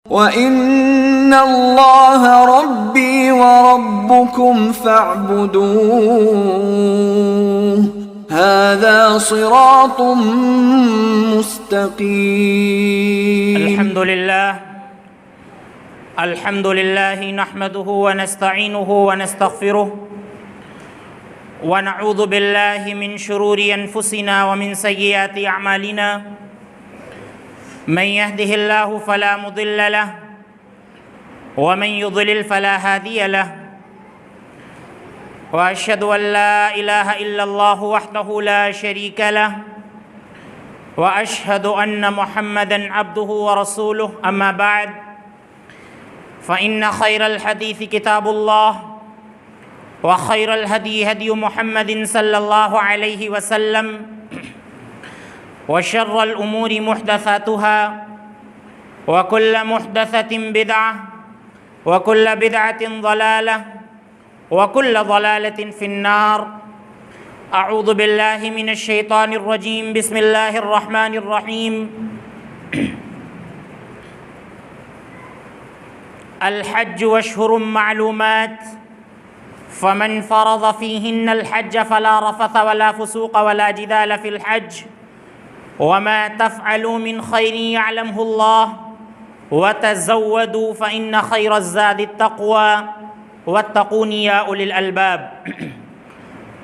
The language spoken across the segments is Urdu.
وَإِنَّ اللَّهَ رَبِّي وَرَبُّكُمْ فَاعْبُدُوهُ هَذَا صِرَاطٌ مُسْتَقِيمٌ. الحمد لله نحمده ونستعينه ونستغفره ونعوذ بالله من شرور أنفسنا ومن سيئات أعمالنا من يهده الله فلا مضل له ومن يضلل فلا هادي له وأشهد أن لا إله إلا الله وحده لا شريك له وأشهد أن محمدًا عبده ورسوله. أما بعد فإن خير الحديث كتاب الله وخير الهدي هدي محمد صلى الله عليه وسلم وشر الأمور محدثاتها وكل محدثة بدعة وكل بدعة ضلالة وكل ضلالة في النار. أعوذ بالله من الشيطان الرجيم. بسم الله الرحمن الرحيم. الحج أشهر معلومات فمن فرض فيهن الحج فلا رفث ولا فسوق ولا جدال في الحج وما تفعلوا من خير يعلمه الله وتزودوا فإن خير الزاد التقوى واتقون يا أولي الألباب.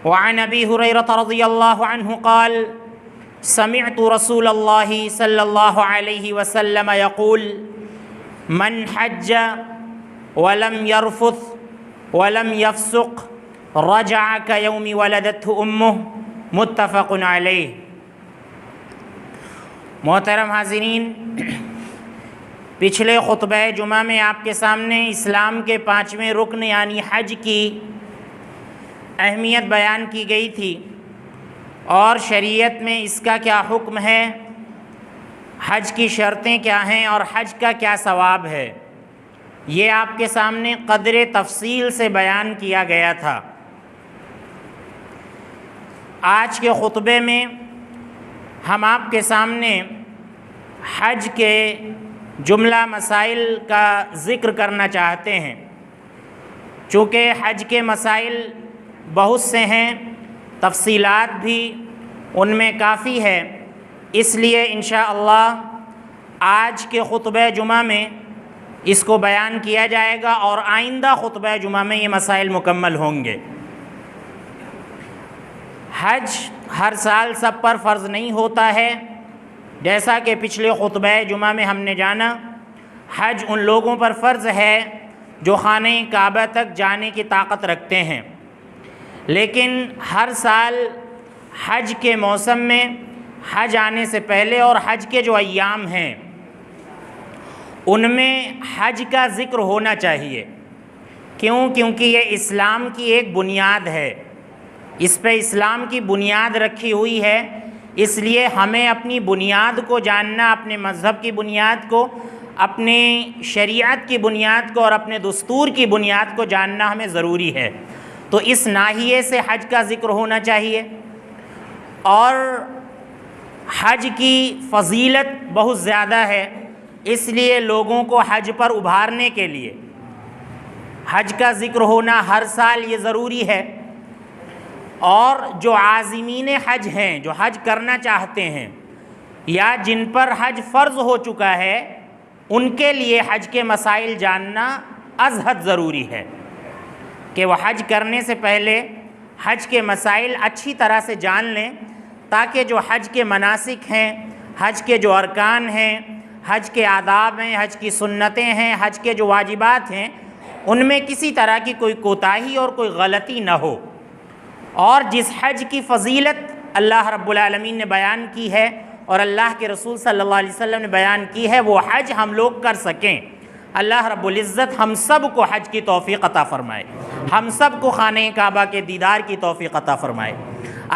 وعن أبي هريرة رضي الله عنه قال سمعت رسول الله صلى الله عليه وسلم يقول من حج ولم يرفث ولم يفسق رجع كيوم ولدته أمه. متفق علیہ. محترم حاضرین، پچھلے خطبہ جمعہ میں آپ کے سامنے اسلام کے 5ویں رکن یعنی حج کی اہمیت بیان کی گئی تھی اور شریعت میں اس کا کیا حکم ہے، حج کی شرطیں کیا ہیں اور حج کا کیا ثواب ہے، یہ آپ کے سامنے قدر تفصیل سے بیان کیا گیا تھا. آج کے خطبے میں ہم آپ کے سامنے حج کے جملہ مسائل کا ذکر کرنا چاہتے ہیں. چونکہ حج کے مسائل بہت سے ہیں، تفصیلات بھی ان میں کافی ہے، اس لیے انشاءاللہ آج کے خطبہ جمعہ میں اس کو بیان کیا جائے گا اور آئندہ خطبہ جمعہ میں یہ مسائل مکمل ہوں گے. حج ہر سال سب پر فرض نہیں ہوتا ہے، جیسا کہ پچھلے خطبہ جمعہ میں ہم نے جانا. حج ان لوگوں پر فرض ہے جو خانہ کعبہ تک جانے کی طاقت رکھتے ہیں، لیکن ہر سال حج کے موسم میں حج آنے سے پہلے اور حج کے جو ایام ہیں ان میں حج کا ذکر ہونا چاہیے. کیونکہ یہ اسلام کی ایک بنیاد ہے، اس پہ اسلام کی بنیاد رکھی ہوئی ہے، اس لیے ہمیں اپنی بنیاد کو جاننا، اپنے مذہب کی بنیاد کو، اپنے شریعت کی بنیاد کو اور اپنے دستور کی بنیاد کو جاننا ہمیں ضروری ہے. تو اس ناحیے سے حج کا ذکر ہونا چاہیے. اور حج کی فضیلت بہت زیادہ ہے، اس لیے لوگوں کو حج پر ابھارنے کے لیے حج کا ذکر ہونا ہر سال یہ ضروری ہے. اور جو عازمین حج ہیں، جو حج کرنا چاہتے ہیں یا جن پر حج فرض ہو چکا ہے، ان کے لیے حج کے مسائل جاننا از حد ضروری ہے کہ وہ حج کرنے سے پہلے حج کے مسائل اچھی طرح سے جان لیں، تاکہ جو حج کے مناسک ہیں، حج کے جو ارکان ہیں، حج کے آداب ہیں، حج کی سنتیں ہیں، حج کے جو واجبات ہیں، ان میں کسی طرح کی کوئی کوتاہی اور کوئی غلطی نہ ہو. اور جس حج کی فضیلت اللہ رب العالمین نے بیان کی ہے اور اللہ کے رسول صلی اللہ علیہ وسلم نے بیان کی ہے، وہ حج ہم لوگ کر سکیں. اللہ رب العزت ہم سب کو حج کی توفیق عطا فرمائے، ہم سب کو خانہ کعبہ کے دیدار کی توفیق عطا فرمائے.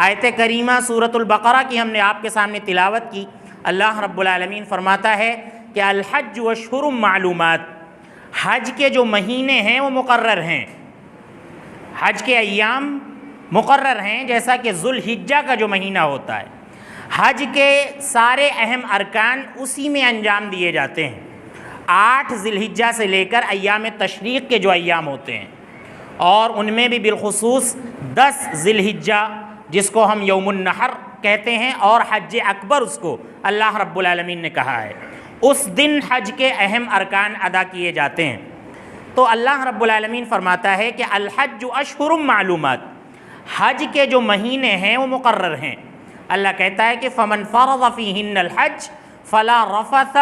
آیت کریمہ سورۃ البقرہ کی ہم نے آپ کے سامنے تلاوت کی. اللہ رب العالمین فرماتا ہے کہ الحج اشہر معلومات، حج کے جو مہینے ہیں وہ مقرر ہیں، حج کے ایام مقرر ہیں، جیسا کہ ذوالحجہ کا جو مہینہ ہوتا ہے. حج کے سارے اہم ارکان اسی میں انجام دیے جاتے ہیں. 8 ذی الحجہ سے لے کر ایام تشریق کے جو ایام ہوتے ہیں، اور ان میں بھی بالخصوص 10 ذی الحجہ جس کو ہم یوم النحر کہتے ہیں اور حج اکبر اس کو اللہ رب العالمین نے کہا ہے، اس دن حج کے اہم ارکان ادا کیے جاتے ہیں۔ تو اللہ رب العالمین فرماتا ہے کہ الحج اشہر معلومات، حج کے جو مہینے ہیں وہ مقرر ہیں۔ اللہ کہتا ہے کہ فمن فرض فیہن الحج فلا رفث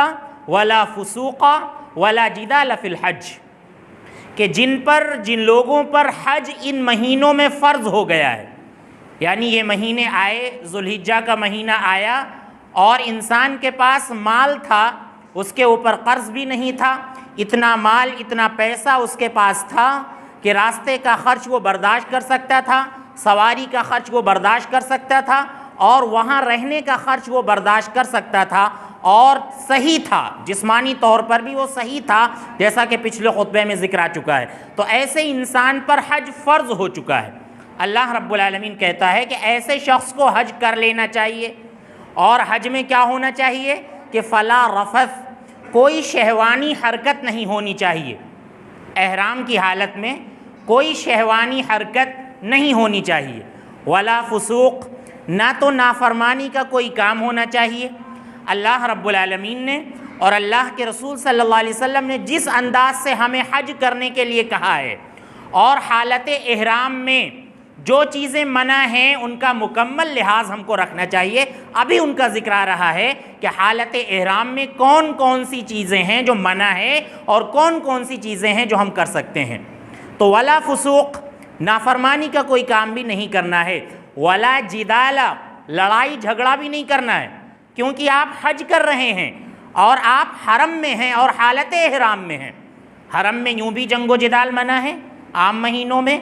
ولا فسوق ولا جدال فی الحج، کہ جن لوگوں پر حج ان مہینوں میں فرض ہو گیا ہے، یعنی یہ مہینے آئے، ذو الحجہ کا مہینہ آیا اور انسان کے پاس مال تھا، اس کے اوپر قرض بھی نہیں تھا، اتنا مال اتنا پیسہ اس کے پاس تھا کہ راستے کا خرچ وہ برداشت کر سکتا تھا، سواری کا خرچ وہ برداشت کر سکتا تھا، اور وہاں رہنے کا خرچ وہ برداشت کر سکتا تھا، اور صحیح تھا، جسمانی طور پر بھی وہ صحیح تھا، جیسا کہ پچھلے خطبے میں ذکر آ چکا ہے۔ تو ایسے انسان پر حج فرض ہو چکا ہے۔ اللہ رب العالمین کہتا ہے کہ ایسے شخص کو حج کر لینا چاہیے، اور حج میں کیا ہونا چاہیے کہ فلا رفث، کوئی شہوانی حرکت نہیں ہونی چاہیے، احرام کی حالت میں کوئی شہوانی حرکت نہیں ہونی چاہیے، ولا فسوق، نہ تو نافرمانی کا کوئی کام ہونا چاہیے۔ اللہ رب العالمین نے اور اللہ کے رسول صلی اللہ علیہ وسلم نے جس انداز سے ہمیں حج کرنے کے لیے کہا ہے، اور حالت احرام میں جو چیزیں منع ہیں ان کا مکمل لحاظ ہم کو رکھنا چاہیے۔ ابھی ان کا ذکر آ رہا ہے کہ حالت احرام میں کون کون سی چیزیں ہیں جو منع ہے اور کون کون سی چیزیں ہیں جو ہم کر سکتے ہیں۔ تو ولا فسوق، نافرمانی کا کوئی کام بھی نہیں کرنا ہے، ولا جدال، لڑائی جھگڑا بھی نہیں کرنا ہے، کیونکہ آپ حج کر رہے ہیں اور آپ حرم میں ہیں اور حالت احرام میں ہیں۔ حرم میں یوں بھی جنگ و جدال منع ہے عام مہینوں میں،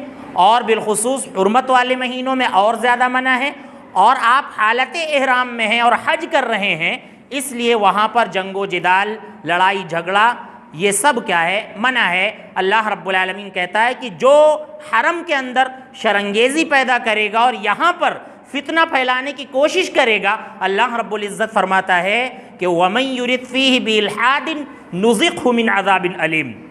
اور بالخصوص حرمت والے مہینوں میں اور زیادہ منع ہے، اور آپ حالت احرام میں ہیں اور حج کر رہے ہیں، اس لیے وہاں پر جنگ و جدال، لڑائی جھگڑا، یہ سب کیا ہے؟ منع ہے۔ اللہ رب العالمین کہتا ہے کہ جو حرم کے اندر شرنگیزی پیدا کرے گا اور یہاں پر فتنہ پھیلانے کی کوشش کرے گا، اللہ رب العزت فرماتا ہے کہ وَمَن يُرِدْ فِيهِ بِإِلْحَادٍ نُذِقْهُ مِنْ عَذَابٍ أَلِيمٍ،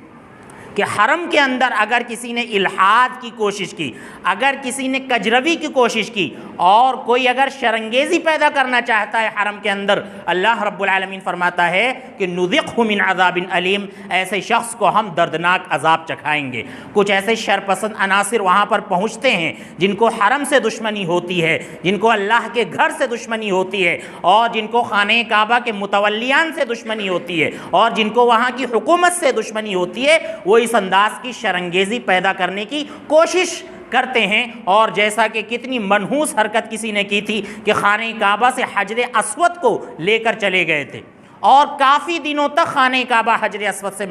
کہ حرم کے اندر اگر کسی نے الحاد کی کوشش کی، اگر کسی نے کجروی کی کوشش کی، اور کوئی اگر شرنگیزی پیدا کرنا چاہتا ہے حرم کے اندر، اللہ رب العالمین فرماتا ہے کہ نُذِقْهُ مِنْ عَذَابٍ أَلِيمٍ، ایسے شخص کو ہم دردناک عذاب چکھائیں گے۔ کچھ ایسے شرپسند عناصر وہاں پر پہنچتے ہیں جن کو حرم سے دشمنی ہوتی ہے، جن کو اللہ کے گھر سے دشمنی ہوتی ہے، اور جن کو خانہ کعبہ کے متولیان سے دشمنی ہوتی ہے، اور جن کو وہاں کی حکومت سے دشمنی ہوتی ہے، وہ اس انداز کی شرنگیزی پیدا کرنے کی کوشش کرتے ہیں۔ اور جیسا کہ کتنی منحوس حرکت کسی نے کی تھی کہ خانہ کعبہ سے حجر اسود کو لے کر چلے گئے تھے، اور کافی دنوں تک خانہ کعبہ حجر اسود سے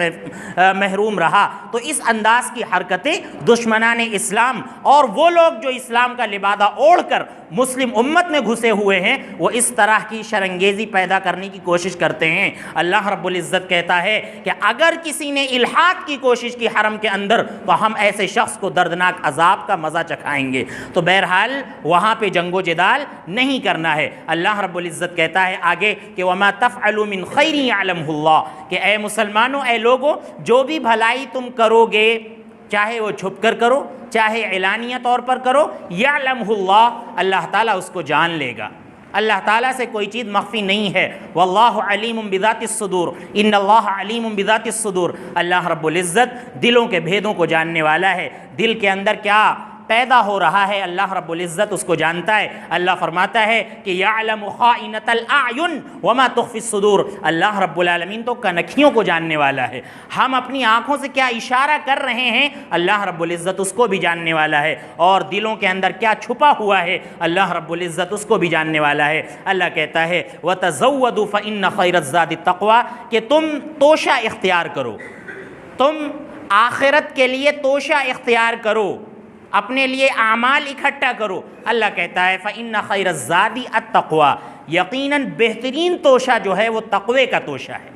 محروم رہا۔ تو اس انداز کی حرکتیں دشمنان اسلام اور وہ لوگ جو اسلام کا لبادہ اوڑھ کر مسلم امت میں گھسے ہوئے ہیں، وہ اس طرح کی شرنگیزی پیدا کرنے کی کوشش کرتے ہیں۔ اللہ رب العزت کہتا ہے کہ اگر کسی نے الحاد کی کوشش کی حرم کے اندر، تو ہم ایسے شخص کو دردناک عذاب کا مزہ چکھائیں گے۔ تو بہرحال وہاں پہ جنگ و جدال نہیں کرنا ہے۔ اللہ رب العزت کہتا ہے آگے کہ وَمَا تَفْعَلُوا مِنْ خَيْرٍ يَعْلَمْهُ اللَّهُ، کہ اے مسلمانوں، اے لوگوں، جو بھی بھلائی تم کرو گے، چاہے وہ چھپ کر کرو چاہے اعلانیہ طور پر کرو، یعلمہ اللہ، اللہ تعالیٰ اس کو جان لے گا۔ اللہ تعالیٰ سے کوئی چیز مخفی نہیں ہے۔ واللہ علیم بذات الصدور، ان اللہ علیم بذات الصدور، اللہ رب العزت دلوں کے بھیدوں کو جاننے والا ہے۔ دل کے اندر کیا پیدا ہو رہا ہے اللہ رب العزت اس کو جانتا ہے۔ اللہ فرماتا ہے کہ یعلم خائنۃ الاعین وما تخفی الصدور، اللہ رب العالمین تو کنکھیوں کو جاننے والا ہے۔ ہم اپنی آنکھوں سے کیا اشارہ کر رہے ہیں، اللہ رب العزت اس کو بھی جاننے والا ہے، اور دلوں کے اندر کیا چھپا ہوا ہے اللہ رب العزت اس کو بھی جاننے والا ہے۔ اللہ کہتا ہے وتزودوا فإن خیر الزاد التقوی، کہ تم توشہ اختیار کرو، تم آخرت کے لیے توشہ اختیار کرو، اپنے لیے اعمال اکٹھا کرو۔ اللہ کہتا ہے فإن خیر الزاد التقوی، یقیناً بہترین توشہ جو ہے وہ تقوی کا توشہ ہے۔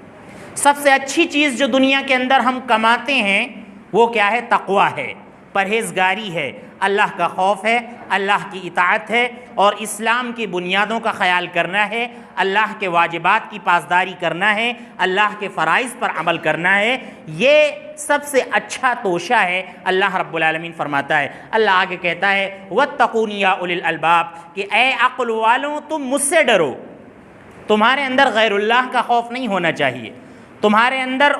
سب سے اچھی چیز جو دنیا کے اندر ہم کماتے ہیں وہ کیا ہے؟ تقوی ہے، پرہیزگاری ہے، اللہ کا خوف ہے، اللہ کی اطاعت ہے اور اسلام کی بنیادوں کا خیال کرنا ہے، اللہ کے واجبات کی پاسداری کرنا ہے، اللہ کے فرائض پر عمل کرنا ہے۔ یہ سب سے اچھا توشہ ہے، اللہ رب العالمین فرماتا ہے۔ اللہ آگے کہتا ہے وَاتَّقُونِ يَا أُولِي الْأَلْبَابِ کہ اے عقل والوں تم مجھ سے ڈرو۔ تمہارے اندر غیر اللہ کا خوف نہیں ہونا چاہیے، تمہارے اندر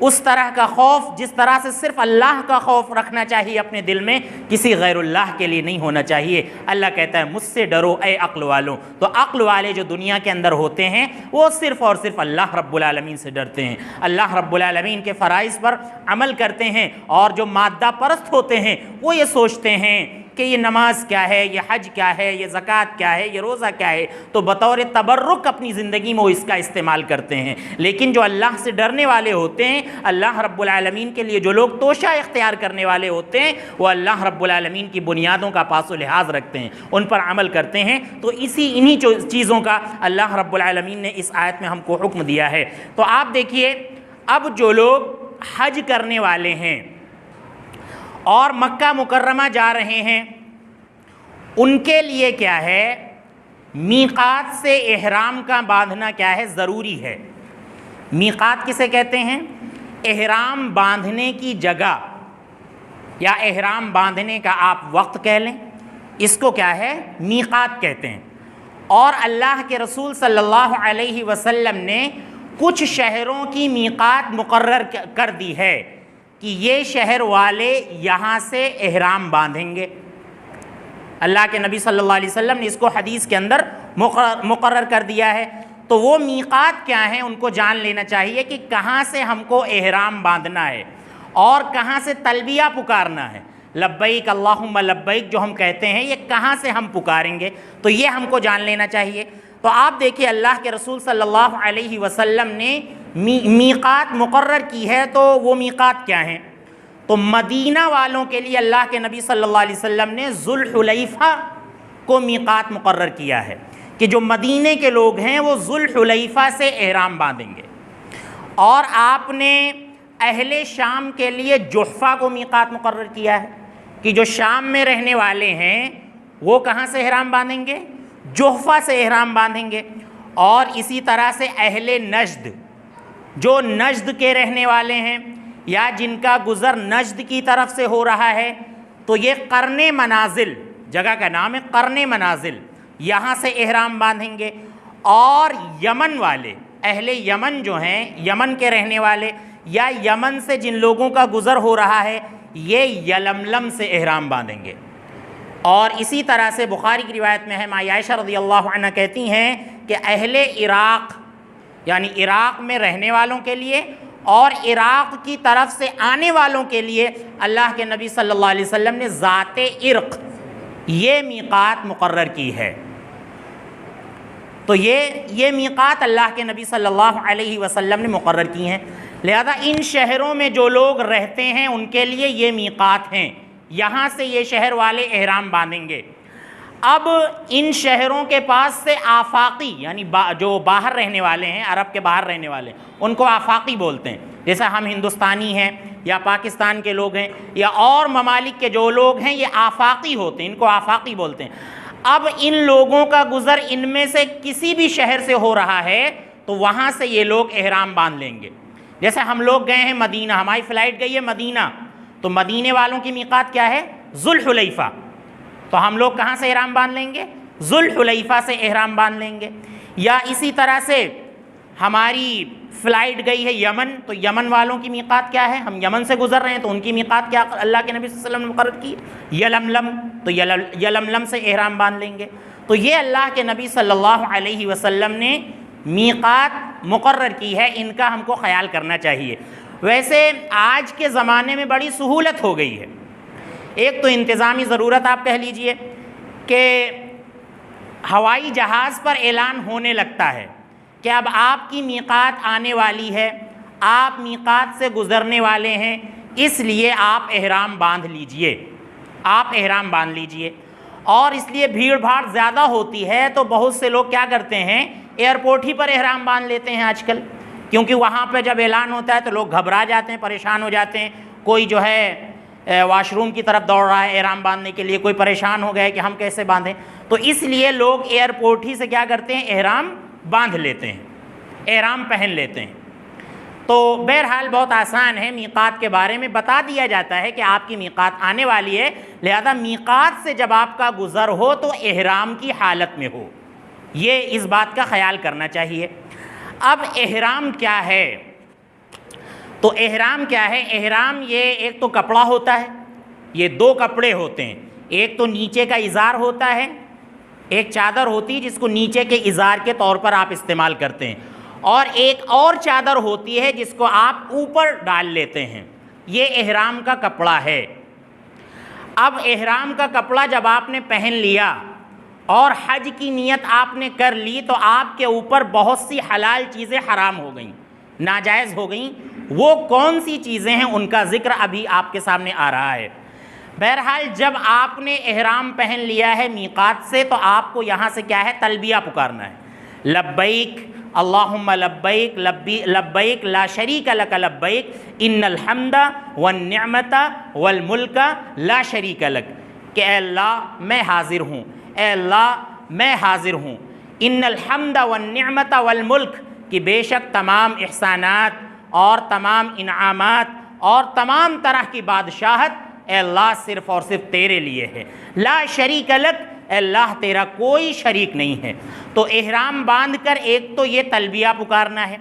اس طرح کا خوف جس طرح سے صرف اللہ کا خوف رکھنا چاہیے اپنے دل میں، کسی غیر اللہ کے لیے نہیں ہونا چاہیے۔ اللہ کہتا ہے مجھ سے ڈرو اے عقل والوں۔ تو عقل والے جو دنیا کے اندر ہوتے ہیں وہ صرف اور صرف اللہ رب العالمین سے ڈرتے ہیں، اللہ رب العالمین کے فرائض پر عمل کرتے ہیں، اور جو مادہ پرست ہوتے ہیں وہ یہ سوچتے ہیں کہ یہ نماز کیا ہے، یہ حج کیا ہے، یہ زکوٰۃ کیا ہے، یہ روزہ کیا ہے، تو بطور تبرک اپنی زندگی میں وہ اس کا استعمال کرتے ہیں۔ لیکن جو اللہ سے ڈرنے والے ہوتے ہیں، اللہ رب العالمین کے لیے جو لوگ توشہ اختیار کرنے والے ہوتے ہیں، وہ اللہ رب العالمین کی بنیادوں کا پاس و لحاظ رکھتے ہیں، ان پر عمل کرتے ہیں۔ تو انہی چیزوں کا اللہ رب العالمین نے اس آیت میں ہم کو حکم دیا ہے۔ تو آپ دیکھیے اب جو لوگ حج کرنے والے ہیں اور مکہ مکرمہ جا رہے ہیں، ان کے لیے کیا ہے، میقات سے احرام کا باندھنا کیا ہے، ضروری ہے۔ میقات کسے کہتے ہیں؟ احرام باندھنے کی جگہ یا احرام باندھنے کا آپ وقت کہہ لیں، اس کو کیا ہے، میقات کہتے ہیں۔ اور اللہ کے رسول صلی اللہ علیہ وسلم نے کچھ شہروں کی میقات مقرر کر دی ہے کہ یہ شہر والے یہاں سے احرام باندھیں گے۔ اللہ کے نبی صلی اللہ علیہ وسلم نے اس کو حدیث کے اندر مقرر کر دیا ہے۔ تو وہ میقات کیا ہیں ان کو جان لینا چاہیے کہ کہاں سے ہم کو احرام باندھنا ہے اور کہاں سے تلبیہ پکارنا ہے، لبیک اللہم لبیک جو ہم کہتے ہیں یہ کہاں سے ہم پکاریں گے، تو یہ ہم کو جان لینا چاہیے۔ تو آپ دیکھیے اللہ کے رسول صلی اللہ علیہ وسلم نے میقات مقرر کی ہے، تو وہ میقات کیا ہیں؟ تو مدینہ والوں کے لیے اللہ کے نبی صلی اللہ علیہ وسلم نے ذوالحلیفہ کو میقات مقرر کیا ہے کہ جو مدینے کے لوگ ہیں وہ ذوالحلیفہ سے احرام باندھیں گے۔ اور آپ نے اہل شام کے لیے جحفہ کو میقات مقرر کیا ہے کہ جو شام میں رہنے والے ہیں وہ کہاں سے احرام باندھیں گے، جحفہ سے احرام باندھیں گے۔ اور اسی طرح سے اہل نجد، جو نجد کے رہنے والے ہیں یا جن کا گزر نجد کی طرف سے ہو رہا ہے، تو یہ قرن منازل، جگہ کا نام ہے قرن منازل، یہاں سے احرام باندھیں گے۔ اور یمن والے، اہل یمن جو ہیں، یمن کے رہنے والے یا یمن سے جن لوگوں کا گزر ہو رہا ہے، یہ یلملم سے احرام باندھیں گے۔ اور اسی طرح سے بخاری کی روایت میں ہے، ماں عائشہ رضی اللہ عنہ کہتی ہیں کہ اہل عراق یعنی عراق میں رہنے والوں کے لیے اور عراق کی طرف سے آنے والوں کے لیے اللہ کے نبی صلی اللہ علیہ وسلم نے ذات عرق یہ میقات مقرر کی ہے۔ تو یہ میقات اللہ کے نبی صلی اللہ علیہ وسلم نے مقرر کی ہیں، لہذا ان شہروں میں جو لوگ رہتے ہیں ان کے لیے یہ میقات ہیں، یہاں سے یہ شہر والے احرام باندھیں گے۔ اب ان شہروں کے پاس سے آفاقی یعنی جو باہر رہنے والے ہیں، عرب کے باہر رہنے والے ان کو آفاقی بولتے ہیں، جیسے ہم ہندوستانی ہیں یا پاکستان کے لوگ ہیں یا اور ممالک کے جو لوگ ہیں یہ آفاقی ہوتے ہیں، ان کو آفاقی بولتے ہیں۔ اب ان لوگوں کا گزر ان میں سے کسی بھی شہر سے ہو رہا ہے تو وہاں سے یہ لوگ احرام باندھ لیں گے۔ جیسے ہم لوگ گئے ہیں مدینہ، ہماری فلائٹ گئی ہے مدینہ، تو مدینے والوں کی میقات کیا ہے، ذوالحلیفہ، تو ہم لوگ کہاں سے احرام باندھ لیں گے، ذوالحلیفہ سے احرام باندھ لیں گے۔ یا اسی طرح سے ہماری فلائٹ گئی ہے یمن، تو یمن والوں کی میقات کیا ہے، ہم یمن سے گزر رہے ہیں تو ان کی میقات کیا اللہ کے نبی صلی اللہ علیہ وسلم نے مقرر کی، یلملم، تو یلملم سے احرام باندھ لیں گے۔ تو یہ اللہ کے نبی صلی اللہ علیہ وسلم نے میقات مقرر کی ہے، ان کا ہم کو خیال کرنا چاہیے۔ ویسے آج کے زمانے میں بڑی سہولت ہو گئی ہے، ایک تو انتظامی ضرورت آپ کہہ لیجئے کہ ہوائی جہاز پر اعلان ہونے لگتا ہے کہ اب آپ کی میقات آنے والی ہے، آپ میقات سے گزرنے والے ہیں، اس لیے آپ احرام باندھ لیجئے، آپ احرام باندھ لیجئے۔ اور اس لیے بھیڑ بھاڑ زیادہ ہوتی ہے تو بہت سے لوگ کیا کرتے ہیں، ایئرپورٹ ہی پر احرام باندھ لیتے ہیں آج کل، کیونکہ وہاں پہ جب اعلان ہوتا ہے تو لوگ گھبرا جاتے ہیں، پریشان ہو جاتے ہیں، کوئی جو ہے واش روم کی طرف دوڑ رہا ہے احرام باندھنے کے لیے، کوئی پریشان ہو گیا کہ ہم کیسے باندھیں، تو اس لیے لوگ ایئرپورٹ ہی سے کیا کرتے ہیں، احرام باندھ لیتے ہیں، احرام پہن لیتے ہیں۔ تو بہرحال بہت آسان ہے، میقات کے بارے میں بتا دیا جاتا ہے کہ آپ کی میقات آنے والی ہے، لہذا میقات سے جب آپ کا گزر ہو تو احرام کی حالت میں ہو، یہ اس بات کا خیال کرنا چاہیے۔ اب احرام کیا ہے؟ تو احرام کیا ہے؟ احرام یہ ایک تو کپڑا ہوتا ہے، یہ دو کپڑے ہوتے ہیں، ایک تو نیچے کا ازار ہوتا ہے، ایک چادر ہوتی ہے جس کو نیچے کے ازار کے طور پر آپ استعمال کرتے ہیں، اور ایک اور چادر ہوتی ہے جس کو آپ اوپر ڈال لیتے ہیں، یہ احرام کا کپڑا ہے۔ اب احرام کا کپڑا جب آپ نے پہن لیا اور حج کی نیت آپ نے کر لی تو آپ کے اوپر بہت سی حلال چیزیں حرام ہو گئیں، ناجائز ہو گئیں۔ وہ کون سی چیزیں ہیں ان کا ذکر ابھی آپ کے سامنے آ رہا ہے۔ بہرحال جب آپ نے احرام پہن لیا ہے میقات سے تو آپ کو یہاں سے کیا ہے، تلبیہ پکارنا ہے، لبیک اللہم لبیک لبیک لا شریک لک لبیک ان الحمد والنعمت والملک لا شریک لک، کہ اے اللہ میں حاضر ہوں، اے اللہ میں حاضر ہوں، ان الحمد والنعمت والملک، کہ بے شک تمام احسانات اور تمام انعامات اور تمام طرح کی بادشاہت اے اللہ صرف اور صرف تیرے لیے ہے، لا شریک لک، اے اللہ تیرا کوئی شریک نہیں ہے۔ تو احرام باندھ کر ایک تو یہ تلبیہ پکارنا ہے،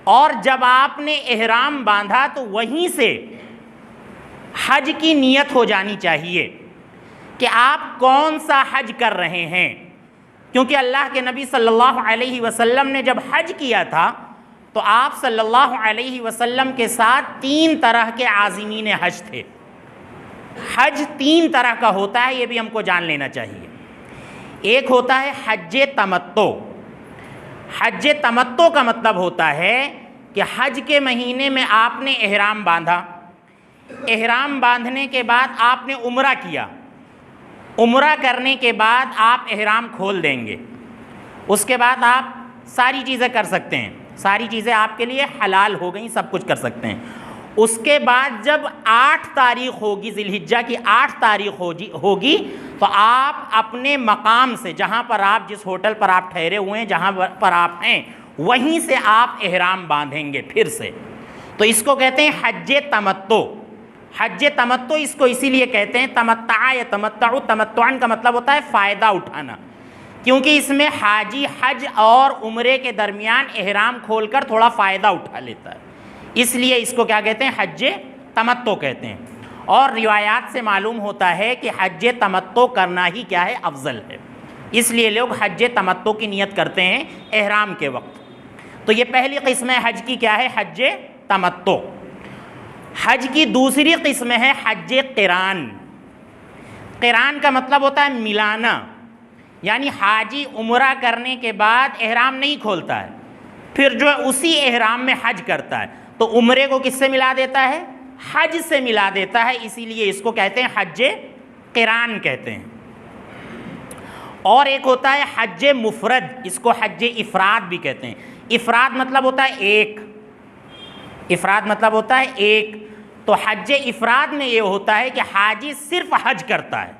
اور جب آپ نے احرام باندھا تو وہیں سے حج کی نیت ہو جانی چاہیے کہ آپ کون سا حج کر رہے ہیں، کیونکہ اللہ کے نبی صلی اللہ علیہ وسلم نے جب حج کیا تھا تو آپ صلی اللہ علیہ وسلم کے ساتھ 3 طرح کے عازمین حج تھے۔ حج 3 طرح کا ہوتا ہے، یہ بھی ہم کو جان لینا چاہیے۔ ایک ہوتا ہے حج تمتع۔ حج تمتع کا مطلب ہوتا ہے کہ حج کے مہینے میں آپ نے احرام باندھا، احرام باندھنے کے بعد آپ نے عمرہ کیا، عمرہ کرنے کے بعد آپ احرام کھول دیں گے، اس کے بعد آپ ساری چیزیں کر سکتے ہیں، ساری چیزیں آپ کے لیے حلال ہو گئیں، سب کچھ کر سکتے ہیں۔ اس کے بعد جب 8 تاریخ ہوگی، ذی الحجہ کی 8 تاریخ ہوگی تو آپ اپنے مقام سے، جہاں پر آپ جس ہوٹل پر آپ ٹھہرے ہوئے ہیں، جہاں پر آپ ہیں، وہیں سے آپ احرام باندھیں گے پھر سے۔ تو اس کو کہتے ہیں حج تمتع۔ حج تمتع اس کو اسی لیے کہتے ہیں، تمتع یا تمتع، تمتعن کا مطلب ہوتا ہے فائدہ اٹھانا، کیونکہ اس میں حاجی حج اور عمرے کے درمیان احرام کھول کر تھوڑا فائدہ اٹھا لیتا ہے، اس لیے اس کو کیا کہتے ہیں، حج تمتع کہتے ہیں۔ اور روایات سے معلوم ہوتا ہے کہ حج تمتع کرنا ہی کیا ہے، افضل ہے، اس لیے لوگ حج تمتع کی نیت کرتے ہیں احرام کے وقت۔ تو یہ پہلی قسم ہے حج کی، کیا ہے، حج تمتع۔ حج کی دوسری قسم ہے حج قران۔ قران کا مطلب ہوتا ہے ملانا، یعنی حاجی عمرہ کرنے کے بعد احرام نہیں کھولتا ہے، پھر جو ہے اسی احرام میں حج کرتا ہے، تو عمرے کو کس سے ملا دیتا ہے، حج سے ملا دیتا ہے، اسی لیے اس کو کہتے ہیں حج قران کہتے ہیں۔ اور ایک ہوتا ہے حج مفرد، اس کو حج افراد بھی کہتے ہیں۔ افراد مطلب ہوتا ہے ایک، افراد مطلب ہوتا ہے ایک۔ تو حج افراد میں یہ ہوتا ہے کہ حاجی صرف حج کرتا ہے،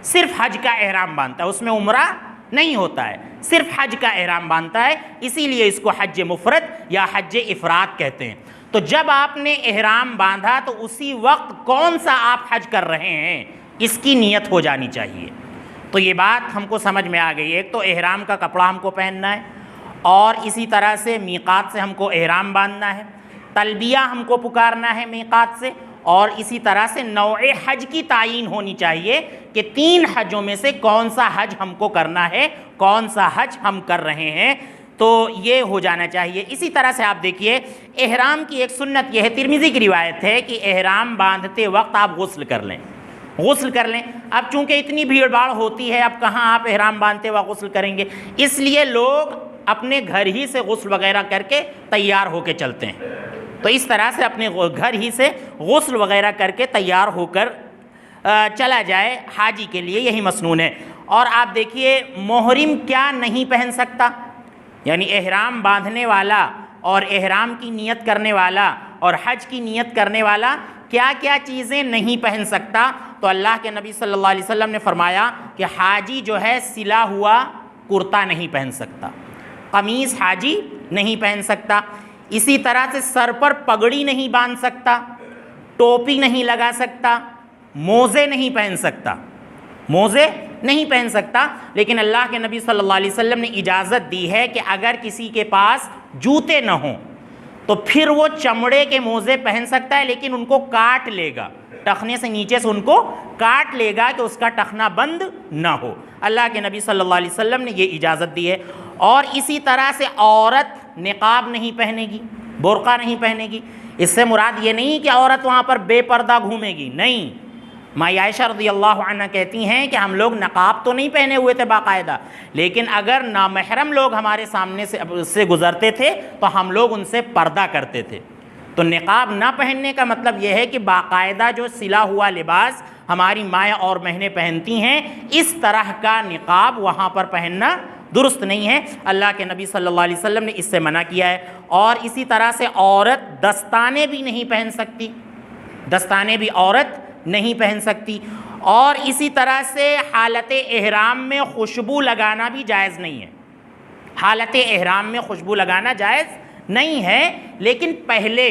صرف حج کا احرام باندھتا ہے، اس میں عمرہ نہیں ہوتا ہے، صرف حج کا احرام باندھتا ہے، اسی لیے اس کو حج مفرد یا حج افراد کہتے ہیں۔ تو جب آپ نے احرام باندھا تو اسی وقت کون سا آپ حج کر رہے ہیں اس کی نیت ہو جانی چاہیے۔ تو یہ بات ہم کو سمجھ میں آ گئی، ایک تو احرام کا کپڑا ہم کو پہننا ہے، اور اسی طرح سے میقات سے ہم کو احرام باندھنا ہے، تلبیہ ہم کو پکارنا ہے میقات سے، اور اسی طرح سے نوع حج کی تعین ہونی چاہیے کہ 3 حجوں میں سے کون سا حج ہم کو کرنا ہے، کون سا حج ہم کر رہے ہیں، تو یہ ہو جانا چاہیے۔ اسی طرح سے آپ دیکھیے احرام کی ایک سنت یہ ہے، ترمذی کی روایت ہے کہ احرام باندھتے وقت آپ غسل کر لیں، غسل کر لیں۔ اب چونکہ اتنی بھیڑ بھاڑ ہوتی ہے، اب کہاں آپ احرام باندھتے وقت غسل کریں گے، اس لیے لوگ اپنے گھر ہی سے غسل وغیرہ کر کے تیار ہو کے چلتے ہیں۔ تو اس طرح سے اپنے گھر ہی سے غسل وغیرہ کر کے تیار ہو کر چلا جائے حاجی کے لیے، یہی مسنون ہے۔ اور آپ دیکھیے محرم کیا نہیں پہن سکتا، یعنی احرام باندھنے والا اور احرام کی نیت کرنے والا اور حج کی نیت کرنے والا کیا کیا چیزیں نہیں پہن سکتا؟ تو اللہ کے نبی صلی اللہ علیہ وسلم نے فرمایا کہ حاجی جو ہے سلا ہوا کرتا نہیں پہن سکتا، قمیص حاجی نہیں پہن سکتا، اسی طرح سے سر پر پگڑی نہیں باندھ سکتا، ٹوپی نہیں لگا سکتا، موزے نہیں پہن سکتا، موزے نہیں پہن سکتا۔ لیکن اللہ کے نبی صلی اللہ علیہ وسلم نے اجازت دی ہے کہ اگر کسی کے پاس جوتے نہ ہوں تو پھر وہ چمڑے کے موزے پہن سکتا ہے، لیکن ان کو کاٹ لے گا، ٹخنے سے نیچے سے ان کو کاٹ لے گا کہ اس کا ٹخنا بند نہ ہو۔ اللہ کے نبی صلی اللہ علیہ وسلم نے یہ اجازت دی ہے۔ اور اسی طرح سے عورت نقاب نہیں پہنے گی، برقع نہیں پہنے گی۔ اس سے مراد یہ نہیں کہ عورت وہاں پر بے پردہ گھومے گی، نہیں۔ ماں عائشہ رضی اللہ عنہ کہتی ہیں کہ ہم لوگ نقاب تو نہیں پہنے ہوئے تھے باقاعدہ، لیکن اگر نامحرم لوگ ہمارے سامنے سے گزرتے تھے تو ہم لوگ ان سے پردہ کرتے تھے۔ تو نقاب نہ پہننے کا مطلب یہ ہے کہ باقاعدہ جو سلا ہوا لباس ہماری مائیں اور بہنیں پہنتی ہیں، اس طرح کا نقاب وہاں پر پہننا درست نہیں ہے۔ اللہ کے نبی صلی اللہ علیہ وسلم نے اس سے منع کیا ہے۔ اور اسی طرح سے عورت دستانے بھی نہیں پہن سکتی، دستانے بھی عورت نہیں پہن سکتی۔ اور اسی طرح سے حالت احرام میں خوشبو لگانا بھی جائز نہیں ہے، حالت احرام میں خوشبو لگانا جائز نہیں ہے، لیکن پہلے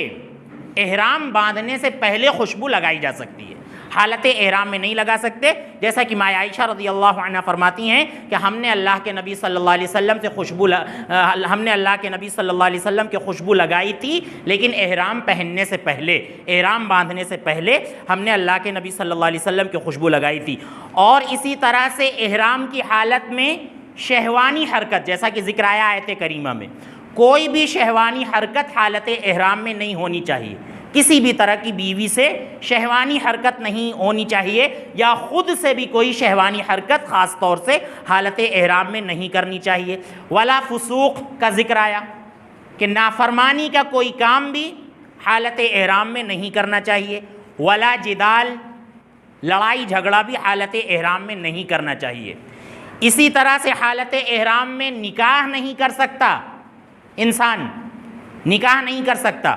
احرام باندھنے سے پہلے خوشبو لگائی جا سکتی ہے، حالت احرام میں نہیں لگا سکتے۔ جیسا کہ ماں عائشہ رضی اللہ عنہ فرماتی ہیں کہ ہم نے اللہ کے نبی صلی اللہ علیہ وسلم سے خوشبو لگائی تھی، لیکن احرام پہننے سے پہلے، احرام باندھنے سے پہلے ہم نے اللہ کے نبی صلی اللہ علیہ وسلم کی خوشبو لگائی تھی۔ اور اسی طرح سے احرام کی حالت میں شہوانی حرکت، جیسا کہ ذکر آیا آیت کریمہ میں، کوئی بھی شہوانی حرکت حالت احرام میں نہیں ہونی چاہیے، کسی بھی طرح کی بیوی سے شہوانی حرکت نہیں ہونی چاہیے، یا خود سے بھی کوئی شہوانی حرکت خاص طور سے حالت احرام میں نہیں کرنی چاہیے۔ ولا فسوق کا ذکر آیا کہ نافرمانی کا کوئی کام بھی حالت احرام میں نہیں کرنا چاہیے۔ ولا جدال، لڑائی جھگڑا بھی حالت احرام میں نہیں کرنا چاہیے۔ اسی طرح سے حالت احرام میں نکاح نہیں کر سکتا، انسان نکاح نہیں کر سکتا،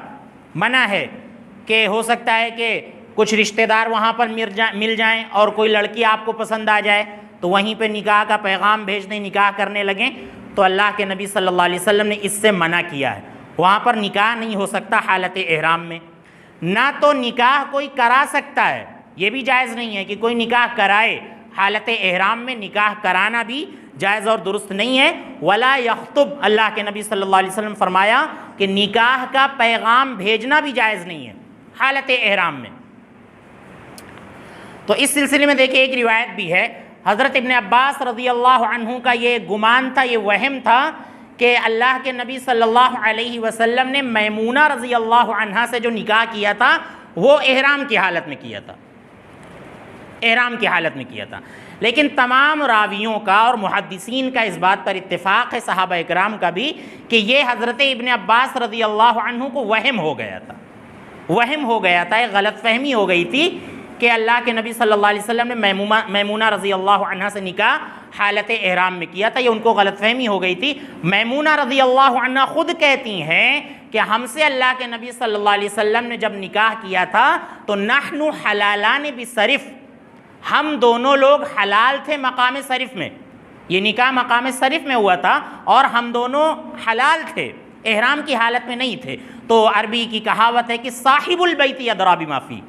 منع ہے۔ کہ ہو سکتا ہے کہ کچھ رشتہ دار وہاں پر مل جائیں اور کوئی لڑکی آپ کو پسند آ جائے تو وہیں پہ نکاح کا پیغام بھیج دیں، نکاح کرنے لگیں، تو اللہ کے نبی صلی اللہ علیہ وسلم نے اس سے منع کیا ہے۔ وہاں پر نکاح نہیں ہو سکتا حالت احرام میں۔ نہ تو نکاح کوئی کرا سکتا ہے، یہ بھی جائز نہیں ہے کہ کوئی نکاح کرائے، حالت احرام میں نکاح کرانا بھی جائز اور درست نہیں ہے۔ ولا یخطب، اللہ کے نبی صلی اللہ علیہ وسلم فرمایا کہ نکاح کا پیغام بھیجنا بھی جائز نہیں ہے حالت احرام میں۔ تو اس سلسلے میں دیکھیں ایک روایت بھی ہے، حضرت ابن عباس رضی اللہ عنہ کا یہ گمان تھا، یہ وہم تھا کہ اللہ کے نبی صلی اللہ علیہ وسلم نے میمونہ رضی اللہ عنہا سے جو نکاح کیا تھا وہ احرام کی حالت میں کیا تھا، احرام کی حالت میں کیا تھا۔ لیکن تمام راویوں کا اور محدثین کا اس بات پر اتفاق ہے، صحابہ اکرام کا بھی، کہ یہ حضرت ابن عباس رضی اللہ عنہ کو وہم ہو گیا تھا، وہم ہو گیا تھا، ایک غلط فہمی ہو گئی تھی کہ اللہ کے نبی صلی اللہ علیہ وسلم نے میمونہ رضی اللہ عنہ سے نکاح حالت احرام میں کیا تھا، یہ ان کو غلط فہمی ہو گئی تھی۔ میمونہ رضی اللہ عنہ خود کہتی ہیں کہ ہم سے اللہ کے نبی صلی اللہ علیہ وسلم نے جب نکاح کیا تھا تو نحن حلالان بصرف، ہم دونوں لوگ حلال تھے مقام صرف میں، یہ نکاح مقام صرف میں ہوا تھا اور ہم دونوں حلال تھے، احرام کی حالت میں نہیں تھے۔ تو عربی کی کہاوت ہے کہ صاحب البیت ادری بما فی،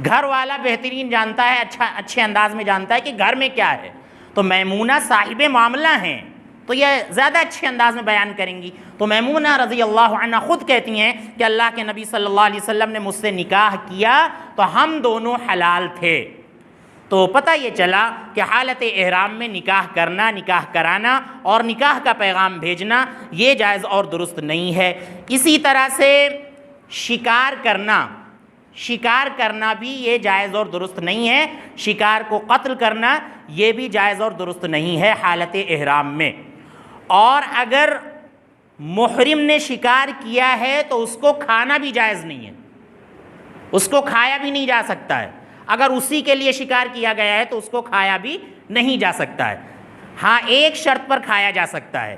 گھر والا بہترین جانتا ہے، اچھے انداز میں جانتا ہے کہ گھر میں کیا ہے۔ تو میمونہ صاحب معاملہ ہیں تو یہ زیادہ اچھے انداز میں بیان کریں گی۔ تو میمونہ رضی اللہ عنہ خود کہتی ہیں کہ اللہ کے نبی صلی اللہ علیہ وسلم نے مجھ سے نکاح کیا تو ہم دونوں حلال تھے۔ تو پتہ یہ چلا کہ حالت احرام میں نکاح کرنا، نکاح کرانا اور نکاح کا پیغام بھیجنا یہ جائز اور درست نہیں ہے۔ اسی طرح سے شکار کرنا بھی یہ جائز اور درست نہیں ہے، شکار کو قتل کرنا یہ بھی جائز اور درست نہیں ہے حالت احرام میں۔ اور اگر محرم نے شکار کیا ہے تو اس کو کھانا بھی جائز نہیں ہے، اس کو کھایا بھی نہیں جا سکتا ہے۔ اگر اسی کے لیے شکار کیا گیا ہے تو اس کو کھایا بھی نہیں جا سکتا ہے۔ ہاں ایک شرط پر کھایا جا سکتا ہے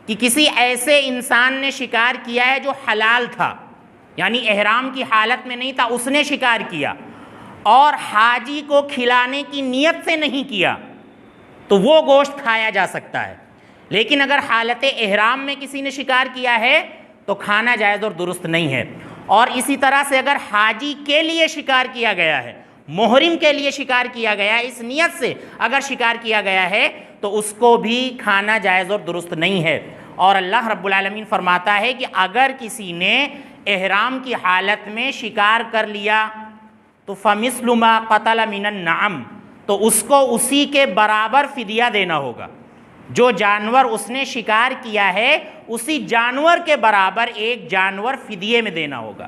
کہ کسی ایسے انسان نے شکار کیا ہے جو حلال تھا، یعنی احرام کی حالت میں نہیں تھا، اس نے شکار کیا اور حاجی کو کھلانے کی نیت سے نہیں کیا تو وہ گوشت کھایا جا سکتا ہے، لیکن اگر حالت احرام میں کسی نے شکار کیا ہے تو کھانا جائز اور درست نہیں ہے۔ اور اسی طرح سے اگر حاجی کے لیے شکار کیا گیا ہے، محرم کے لیے شکار کیا گیا ہے، اس نیت سے اگر شکار کیا گیا ہے تو اس کو بھی کھانا جائز اور درست نہیں ہے۔ اور اللہ رب العالمین فرماتا ہے کہ اگر کسی نے احرام کی حالت میں شکار کر لیا تو فَمِثْلُ مَا قَتَلَ مِنَ النَّعَمِ، تو اس کو اسی کے برابر فدیہ دینا ہوگا۔ جو جانور اس نے شکار کیا ہے اسی جانور کے برابر ایک جانور فدیے میں دینا ہوگا۔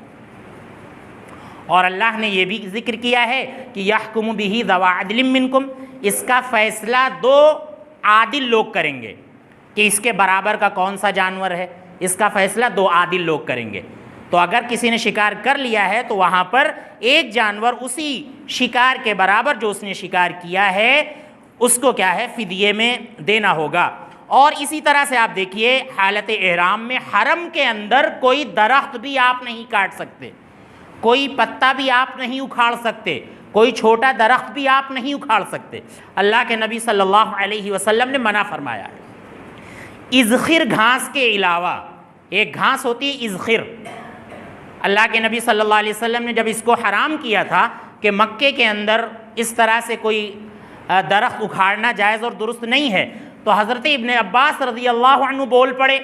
اور اللہ نے یہ بھی ذکر کیا ہے کہ یحکم بہ ذوی عدل منکم، اس کا فیصلہ دو عادل لوگ کریں گے کہ اس کے برابر کا کون سا جانور ہے، اس کا فیصلہ دو عادل لوگ کریں گے۔ تو اگر کسی نے شکار کر لیا ہے تو وہاں پر ایک جانور اسی شکار کے برابر جو اس نے شکار کیا ہے اس کو کیا ہے، فدیے میں دینا ہوگا۔ اور اسی طرح سے آپ دیکھیے حالت احرام میں حرم کے اندر کوئی درخت بھی آپ نہیں کاٹ سکتے، کوئی پتا بھی آپ نہیں اکھاڑ سکتے، کوئی چھوٹا درخت بھی آپ نہیں اکھاڑ سکتے۔ اللہ کے نبی صلی اللہ علیہ وسلم نے منع فرمایا ہے۔ اذخر گھاس کے علاوہ ایک گھاس ہوتی ہے اذخر، اللہ کے نبی صلی اللہ علیہ وسلم نے جب اس کو حرام کیا تھا کہ مکے کے اندر اس طرح سے کوئی درخت اکھاڑنا جائز اور درست نہیں ہے، تو حضرت ابن عباس رضی اللہ عنہ بول پڑے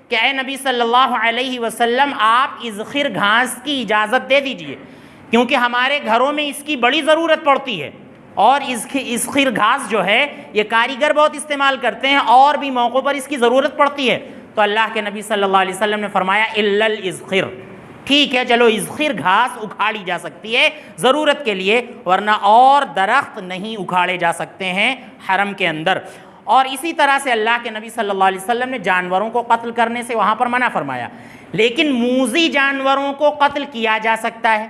کہ اے نبی صلی اللہ علیہ وسلم آپ اذخر گھاس کی اجازت دے دیجئے، کیونکہ ہمارے گھروں میں اس کی بڑی ضرورت پڑتی ہے، اور اذخر گھاس جو ہے یہ کاریگر بہت استعمال کرتے ہیں اور بھی موقعوں پر اس کی ضرورت پڑتی ہے۔ تو اللہ کے نبی صلی اللہ علیہ وسلم نے فرمایا الا الاذخر، ٹھیک ہے چلو اذخر گھاس اکھاڑی جا سکتی ہے ضرورت کے لیے، ورنہ اور درخت نہیں اکھاڑے جا سکتے ہیں حرم کے اندر۔ اور اسی طرح سے اللہ کے نبی صلی اللہ علیہ وسلم نے جانوروں کو قتل کرنے سے وہاں پر منع فرمایا، لیکن موذی جانوروں کو قتل کیا جا سکتا ہے۔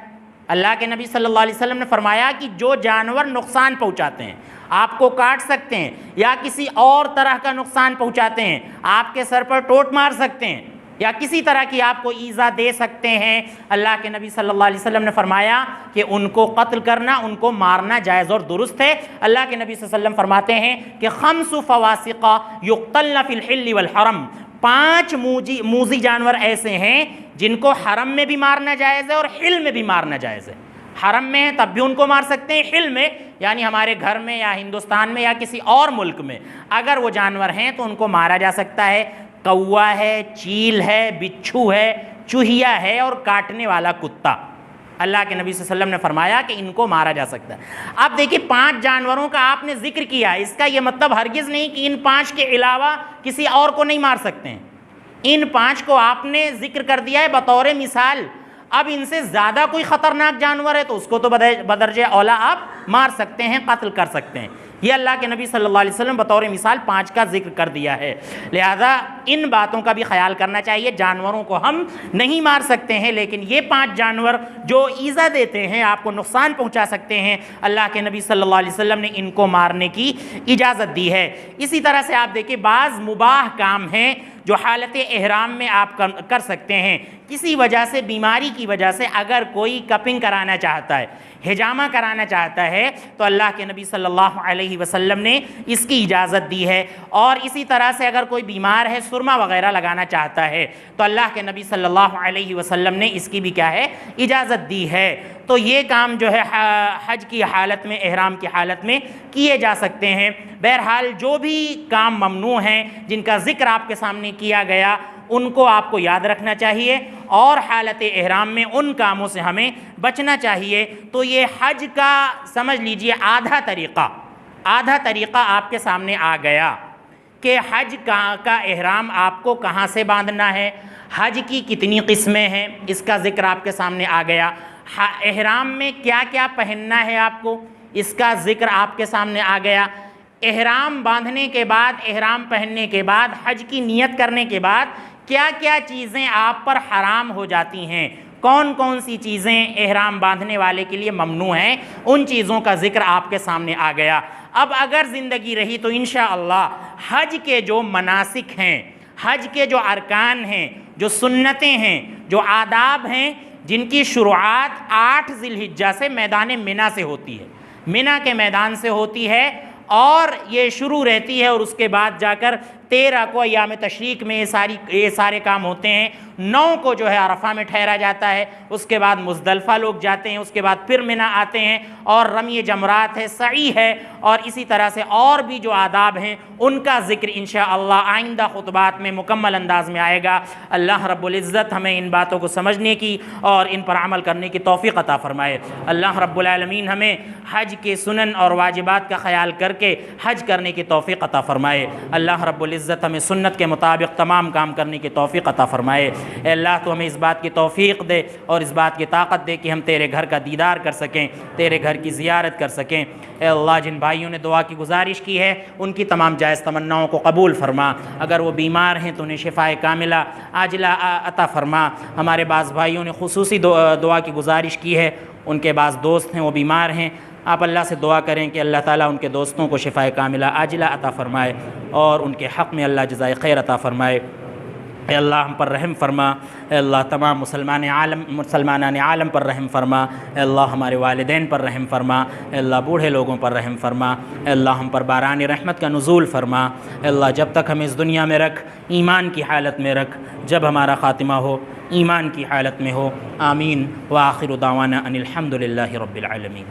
اللہ کے نبی صلی اللہ علیہ وسلم نے فرمایا کہ جو جانور نقصان پہنچاتے ہیں، آپ کو کاٹ سکتے ہیں یا کسی اور طرح کا نقصان پہنچاتے ہیں، آپ کے سر پر ٹوٹ مار سکتے ہیں یا کسی طرح کی آپ کو ایذا دے سکتے ہیں، اللہ کے نبی صلی اللہ علیہ وسلم نے فرمایا کہ ان کو قتل کرنا، ان کو مارنا جائز اور درست ہے۔ اللہ کے نبی صلی اللہ علیہ وسلم فرماتے ہیں کہ خمس فواسق یقتلن فی الحل والحرم، 5 موذی جانور ایسے ہیں جن کو حرم میں بھی مارنا جائز ہے اور حل میں بھی مارنا جائز ہے۔ حرم میں ہیں تب بھی ان کو مار سکتے ہیں، حل میں یعنی ہمارے گھر میں یا ہندوستان میں یا کسی اور ملک میں اگر وہ جانور ہیں تو ان کو مارا جا سکتا ہے۔ کوا ہے، چیل ہے، بچھو ہے، چوہیا ہے اور کاٹنے والا کتا، اللہ کے نبی صلی اللہ علیہ وسلم نے فرمایا کہ ان کو مارا جا سکتا ہے۔ اب دیکھیں 5 جانوروں کا آپ نے ذکر کیا، اس کا یہ مطلب ہرگز نہیں کہ ان 5 کے علاوہ کسی اور کو نہیں مار سکتے ہیں، ان 5 کو آپ نے ذکر کر دیا ہے بطور مثال۔ اب ان سے زیادہ کوئی خطرناک جانور ہے تو اس کو تو بدرجہ اولا آپ مار سکتے ہیں، قتل کر سکتے ہیں۔ یہ اللہ کے نبی صلی اللہ علیہ وسلم بطور مثال 5 کا ذکر کر دیا ہے، لہذا ان باتوں کا بھی خیال کرنا چاہیے۔ جانوروں کو ہم نہیں مار سکتے ہیں، لیکن یہ 5 جانور جو ایذا دیتے ہیں، آپ کو نقصان پہنچا سکتے ہیں، اللہ کے نبی صلی اللہ علیہ وسلم نے ان کو مارنے کی اجازت دی ہے۔ اسی طرح سے آپ دیکھیں بعض مباح کام ہیں جو حالت احرام میں آپ کر سکتے ہیں۔ کسی وجہ سے، بیماری کی وجہ سے اگر کوئی کپنگ کرانا چاہتا ہے، حجامہ کرانا چاہتا ہے تو اللہ کے نبی صلی اللہ علیہ وسلم نے اس کی اجازت دی ہے۔ اور اسی طرح سے اگر کوئی بیمار ہے، سرما وغیرہ لگانا چاہتا ہے تو اللہ کے نبی صلی اللہ علیہ وسلم نے اس کی بھی کیا ہے، اجازت دی ہے۔ تو یہ کام جو ہے حج کی حالت میں، احرام کی حالت میں کیے جا سکتے ہیں۔ بہرحال جو بھی کام ممنوع ہیں جن کا ذکر آپ کے سامنے کیا گیا ان کو آپ کو یاد رکھنا چاہیے اور حالت احرام میں ان کاموں سے ہمیں بچنا چاہیے۔ تو یہ حج کا سمجھ لیجئے آدھا طریقہ آپ کے سامنے آ گیا کہ حج کا احرام آپ کو کہاں سے باندھنا ہے، حج کی کتنی قسمیں ہیں، اس کا ذکر آپ کے سامنے آ گیا۔ احرام میں کیا کیا پہننا ہے آپ کو، اس کا ذکر آپ کے سامنے آ گیا۔ احرام باندھنے کے بعد، احرام پہننے کے بعد، حج کی نیت کرنے کے بعد کیا کیا چیزیں آپ پر حرام ہو جاتی ہیں، کون کون سی چیزیں احرام باندھنے والے کے لیے ممنوع ہیں، ان چیزوں کا ذکر آپ کے سامنے آ گیا۔ اب اگر زندگی رہی تو انشاءاللہ حج کے جو مناسک ہیں، حج کے جو ارکان ہیں، جو سنتیں ہیں، جو آداب ہیں، جن کی شروعات 8 ذی الحجہ سے میدان منا سے ہوتی ہے، منا کے میدان سے ہوتی ہے، اور یہ شروع رہتی ہے، اور اس کے بعد جا کر 13 کو ایام تشریق میں یہ سارے کام ہوتے ہیں۔ 9 کو جو ہے عرفہ میں ٹھہرا جاتا ہے، اس کے بعد مزدلفہ لوگ جاتے ہیں، اس کے بعد پھر منا آتے ہیں، اور رمی جمرات ہے، سعی ہے، اور اسی طرح سے اور بھی جو آداب ہیں ان کا ذکر انشاءاللہ آئندہ خطبات میں مکمل انداز میں آئے گا۔ اللہ رب العزت ہمیں ان باتوں کو سمجھنے کی اور ان پر عمل کرنے کی توفیق عطا فرمائے۔ اللہ رب العالمین ہمیں حج کے سنن اور واجبات کا خیال کر کے حج کرنے کی توفیق عطا فرمائے۔ اللہ رب العزت ہمیں سنت کے مطابق تمام کام کرنے کی توفیق عطا فرمائے۔ اے اللہ تو ہمیں اس بات کی توفیق دے اور اس بات کی طاقت دے کہ ہم تیرے گھر کا دیدار کر سکیں، تیرے گھر کی زیارت کر سکیں۔ اے اللہ جن بھائیوں نے دعا کی گزارش کی ہے ان کی تمام جائز تمناؤں کو قبول فرما، اگر وہ بیمار ہیں تو انہیں شفائے کاملہ عاجلہ عطا فرما۔ ہمارے بعض بھائیوں نے خصوصی دعا کی گزارش کی ہے، ان کے بعض دوست ہیں وہ بیمار ہیں، آپ اللہ سے دعا کریں کہ اللہ تعالیٰ ان کے دوستوں کو شفائے کاملہ عاجلہ عطا فرمائے اور ان کے حق میں اللہ جزائے خیر عطا فرمائے۔ اے اللہ ہم پر رحم فرما، اے اللہ تمام مسلمانان عالم پر رحم فرما، اے اللہ ہمارے والدین پر رحم فرما، اے اللہ بوڑھے لوگوں پر رحم فرما، اے اللہ ہم پر باران رحمت کا نزول فرما، اے اللہ جب تک ہمیں اس دنیا میں رکھ ایمان کی حالت میں رکھ، جب ہمارا خاتمہ ہو ایمان کی حالت میں ہو۔ آمین۔ وآخر دعوانا ان الحمد للہ رب العالمین۔